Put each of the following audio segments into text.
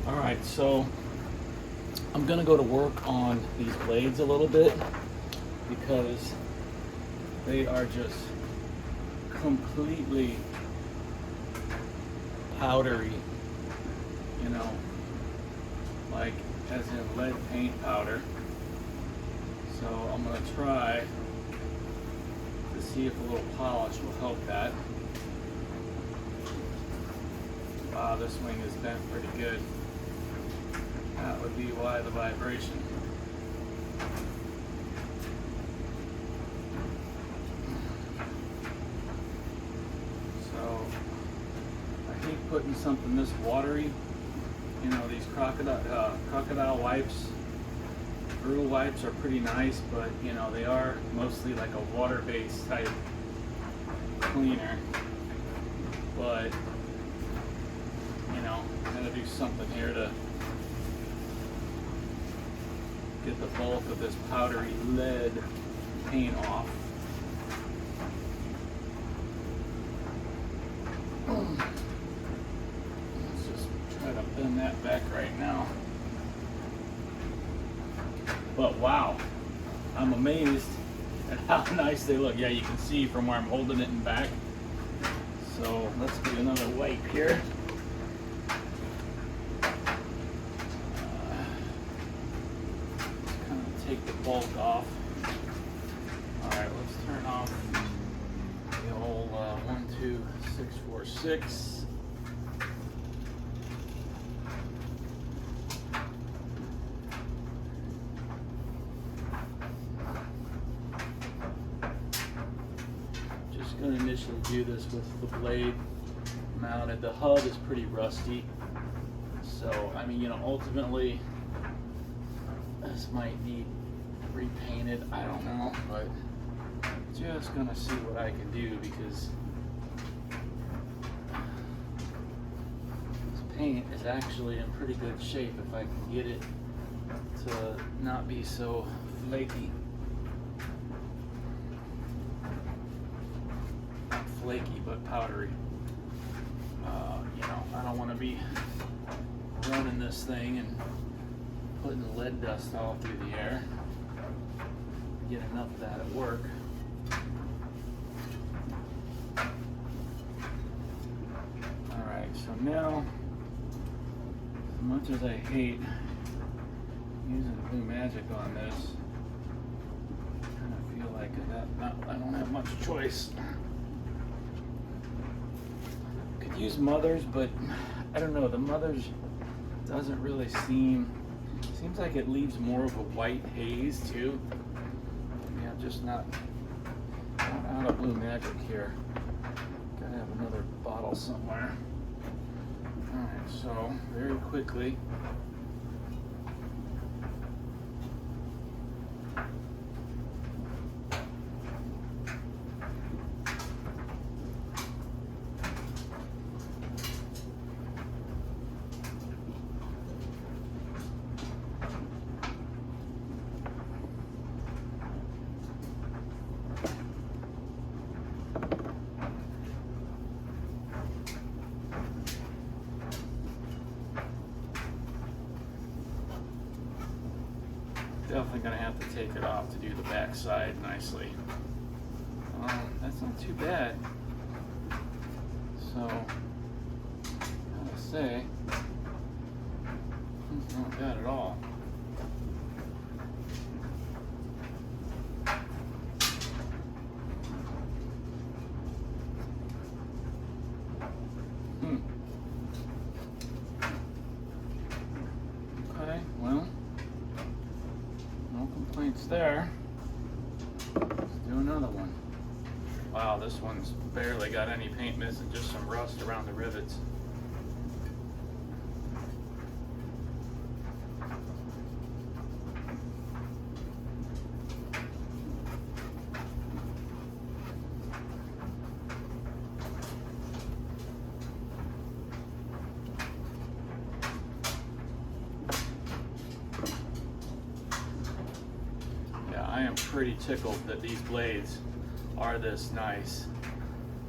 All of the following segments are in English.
All right, so I'm gonna go to work on these blades a little bit because they are just completely powdery, you know, like as in lead paint powder. So I'm gonna try to see if a little polish will help that. Wow, this wing is bent pretty good. That would be why the vibration. So I hate putting something this watery. You know, these crocodile wipes, Brew wipes are pretty nice, but you know, they are mostly like a water-based type cleaner. But you know, I'm gonna do something here to get the bulk of this powdery lead paint off. Let's just try to bend that back right now. But wow, I'm amazed at how nice they look. Yeah, you can see from where I'm holding it in back. So let's get another wipe here. Take the bulk off. Alright, let's turn off the old 12646. Just going to initially do this with the blade mounted. The hub is pretty rusty. So, I mean, you know, ultimately this might need repainted, I don't know, but just gonna see what I can do because this paint is actually in pretty good shape if I can get it to not be so flaky. Not flaky, but powdery. You know, I don't want to be running this thing and putting the lead dust all through the air. Get enough of that at work. Alright, so now, as much as I hate using Blue Magic on this, I kind of feel like I don't have much choice. Could use Mother's, but I don't know, the Mother's doesn't really seems like it leaves more of a white haze too. Yeah, just not out of Blue Magic here. Gotta have another bottle somewhere. Alright, so very quickly. Definitely gonna have to take it off to do the back side nicely. That's not too bad. So, I gotta say, it's not bad at all. Okay, well. Complaints there. Let's do another one. Wow, this one's barely got any paint missing, just some rust around the rivets. I am pretty tickled that these blades are this nice.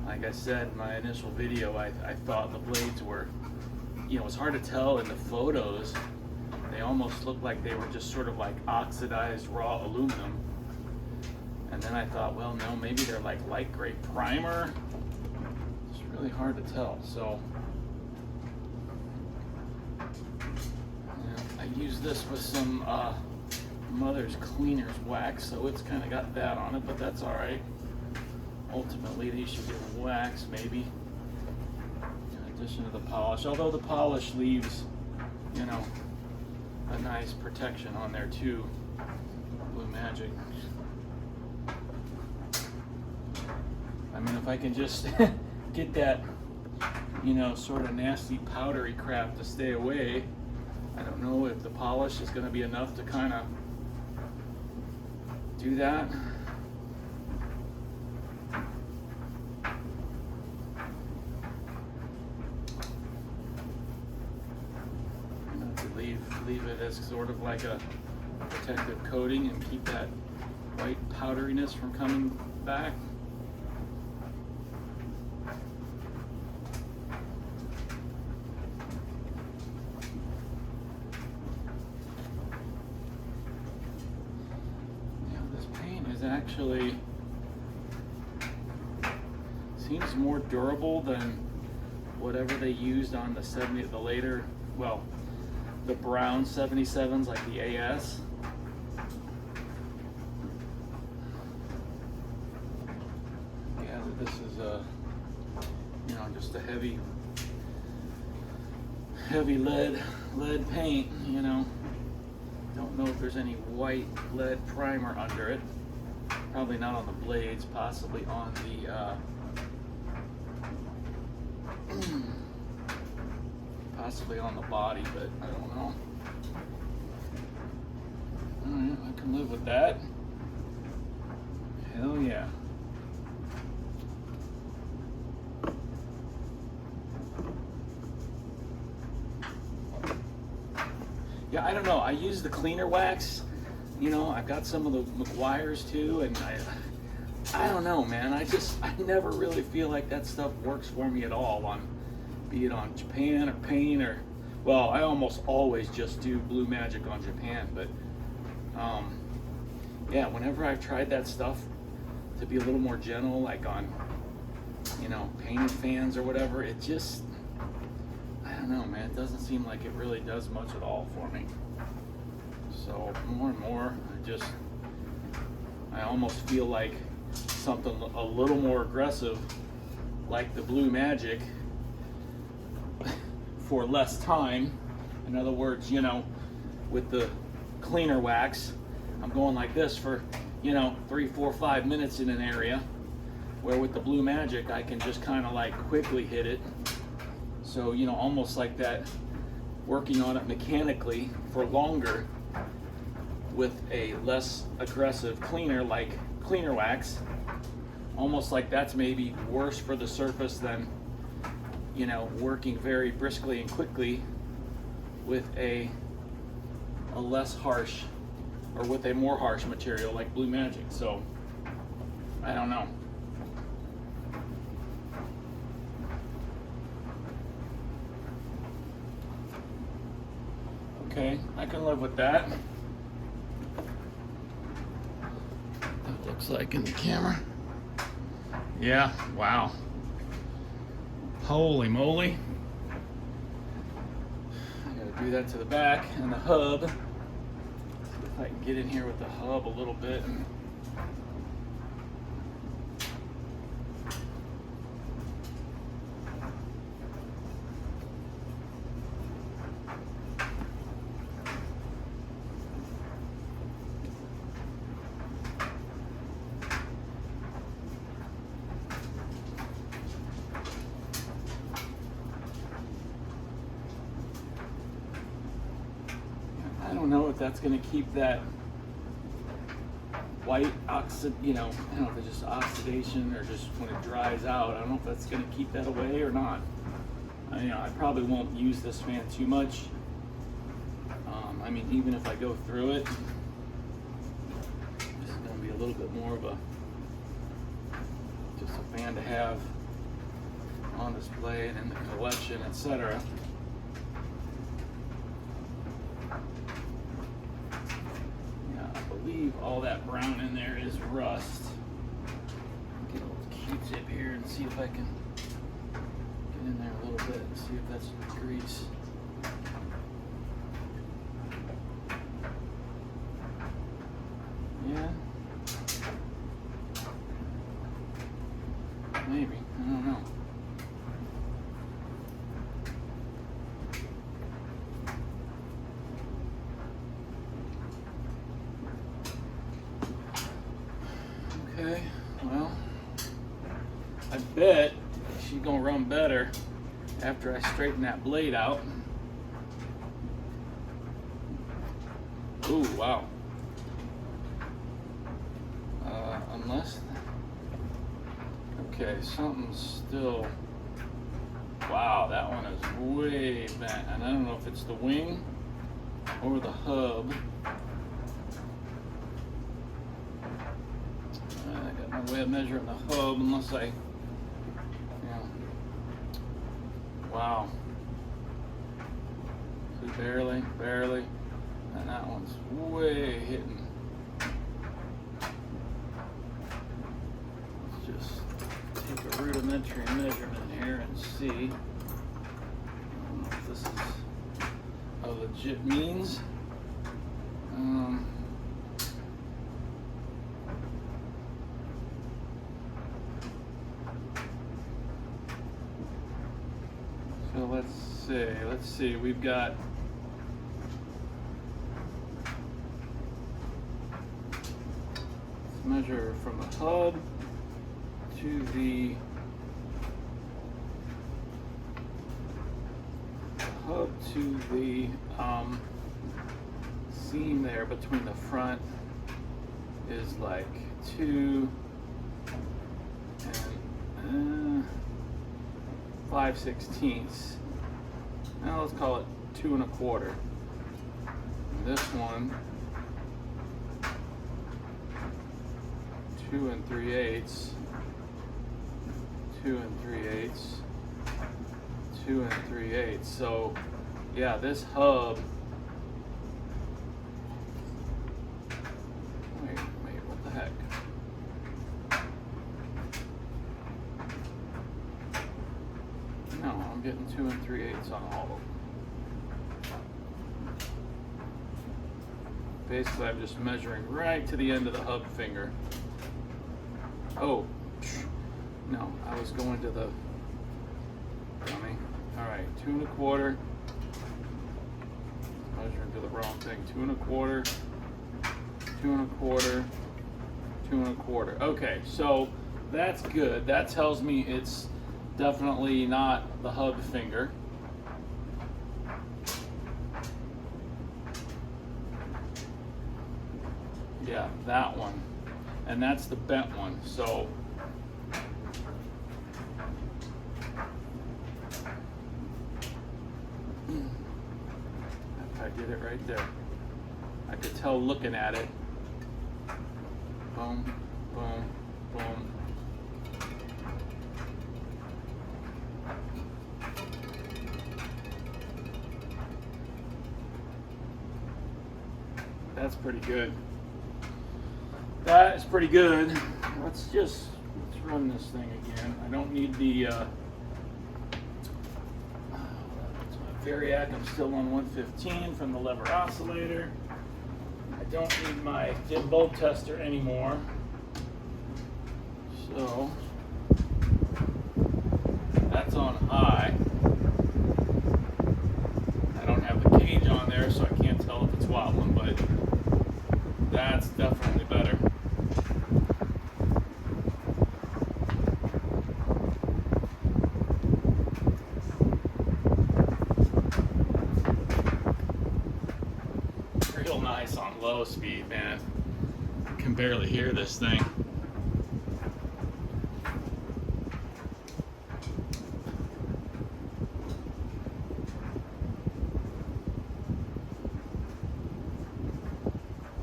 Like I said in my initial video, I thought the blades were you know, it's hard to tell in the photos. They almost look like they were just sort of like oxidized raw aluminum. And then I thought, well, no, maybe they're like light gray primer. It's really hard to tell. So yeah, I use this with some Mother's Cleaner's wax, so it's kind of got that on it, but that's all right. Ultimately, these should get wax, maybe, in addition to the polish. Although the polish leaves, you know, a nice protection on there too. Blue Magic. I mean, if I can just get that, you know, sort of nasty powdery crap to stay away, I don't know if the polish is going to be enough to kind of do that. Leave it as sort of like a protective coating and keep that white powderiness from coming back. Yeah, this paint is actually seems more durable than whatever they used on the later, well, the brown 77s, like the AS. Yeah, this is you know, just a heavy lead paint. You know, don't know if there's any white lead primer under it. Probably not on the blades. Possibly on the possibly on the body, but I don't know. Alright, I can live with that. Hell yeah. Yeah, I don't know. I use the cleaner wax. You know, I've got some of the McGuire's too, and I don't know, man. I never really feel like that stuff works for me at all on, be it on Japan or paint or, well, I almost always just do Blue Magic on Japan, but yeah, whenever I've tried that stuff to be a little more gentle, like on, you know, painted fans or whatever, it just, I don't know, man, it doesn't seem like it really does much at all for me. So more and more, I almost feel like something a little more aggressive, like the Blue Magic, for less time. In other words, you know, with the cleaner wax, I'm going like this for, you know, 3, 4, 5 minutes in an area, where with the Blue Magic I can just kind of like quickly hit it. So, you know, almost like that, working on it mechanically for longer with a less aggressive cleaner, like cleaner wax. Almost like that's maybe worse for the surface than, you know, working very briskly and quickly with a less harsh, or with a more harsh material like Blue Magic. So I don't know. Okay, I can live with that. That looks like in the camera. Yeah, wow. Holy moly. I gotta do that to the back and the hub. See if I can get in here with the hub a little bit. I don't know if that's going to keep that white you know, I don't know if it's just oxidation or just when it dries out. I don't know if that's going to keep that away or not. You know, I probably won't use this fan too much. I mean, even if I go through it, this is going to be a little bit more of just a fan to have on display and in the collection, etc. all that brown in there is rust. Get a little Q-tip here and see if I can get in there a little bit and see if that's grease. Yeah. Maybe. I don't know. Okay, well, I bet she's gonna run better after I straighten that blade out. Ooh, wow. Unless, okay, something's still, wow, that one is way bent. And I don't know if it's the wing or the hub. I got no way of measuring the hub unless I, wow. See, barely, and that one's way hitting. Let's just take a rudimentary measurement here and see. I don't know if this is a legit means. So let's see, we've got let's measure from the hub to the seam there between the front is like 2 and 5/16. Now let's call it 2 1/4. And this one 2 3/8, 2 3/8, 2 3/8. So yeah, this hub. Wait, what the heck? No, I'm getting 2 3/8 on all of them. Basically, I'm just measuring right to the end of the hub finger. Oh, no, I was going to the dummy. All right, 2 1/4. Measuring to the wrong thing. 2 1/4, 2 1/4, 2 1/4. Okay, so that's good. That tells me it's definitely not the hub finger. Yeah, that one. And that's the bent one. So I did it right there. I could tell looking at it. Boom, boom, boom. That's pretty good. That is pretty good. Let's run this thing again. I don't need the Variac. I'm still on 115 from the lever oscillator. I don't need my dim bulb tester anymore. So that's on high. I don't have the gauge on there, so I can't tell if it's wobbling, but that's definitely better. Real nice on low speed, man. I can barely hear this thing.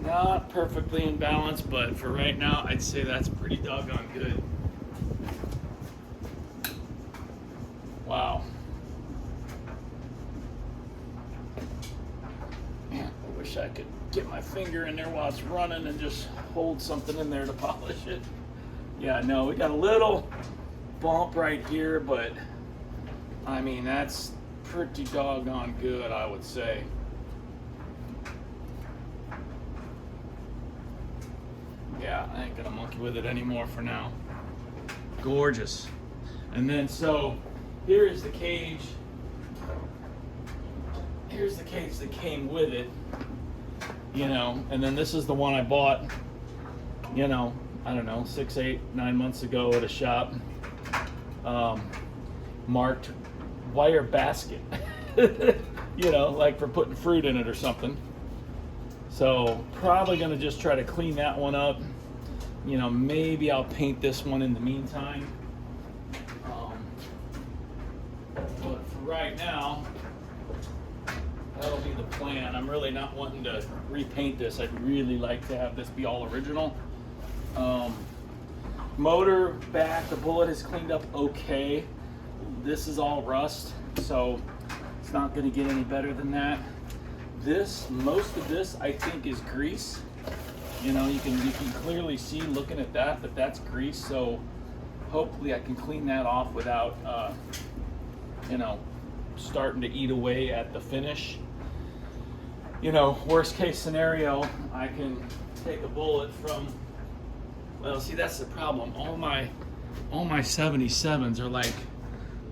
Not perfectly in balance, but for right now, I'd say that's pretty doggone good. Wow. Man, I wish wish I could get my finger in there while it's running and just hold something in there to polish it. Yeah, no, we got a little bump right here, but I mean, that's pretty doggone good, I would say. Yeah, I ain't gonna monkey with it anymore for now. Gorgeous. And then, so here is the cage. Here's the cage that came with it, you know, and then this is the one I bought, you know, I don't know, 6, 8, 9 months ago at a shop, marked wire basket, you know, like for putting fruit in it or something. So probably gonna just try to clean that one up. You know, maybe I'll paint this one in the meantime. But for right now, that'll be the plan. I'm really not wanting to repaint this. I'd really like to have this be all original. Motor back, the bullet is cleaned up okay. This is all rust, so it's not gonna get any better than that. Most of this I think is grease. You know, you can clearly see looking at that that's grease, so hopefully I can clean that off without, you know, starting to eat away at the finish. You know, worst case scenario, I can take a bullet from, well, see, that's the problem. All my 77s are like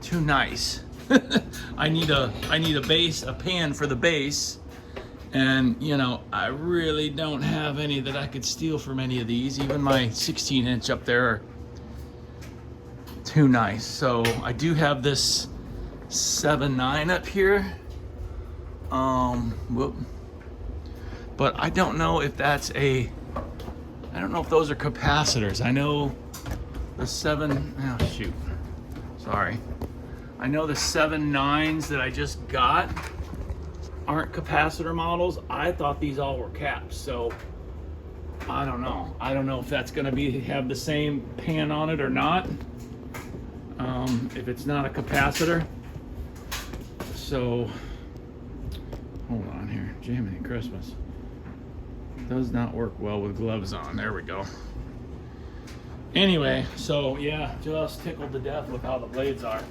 too nice. I need a base, a pan for the base. And, you know, I really don't have any that I could steal from any of these. Even my 16-inch up there are too nice. So I do have this 7.9 up here. Whoop. But I don't know if that's I don't know if those are capacitors. I know the oh shoot, sorry. I know the 7.9s that I just got aren't capacitor models. I thought these all were caps, so I don't know. I don't know if that's gonna have the same pan on it or not. If it's not a capacitor. So, hold on here, Jiminy Christmas. Does not work well with gloves on. There we go. Anyway, so yeah, just tickled to death with how the blades are.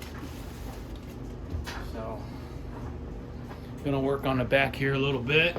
So, gonna work on the back here a little bit.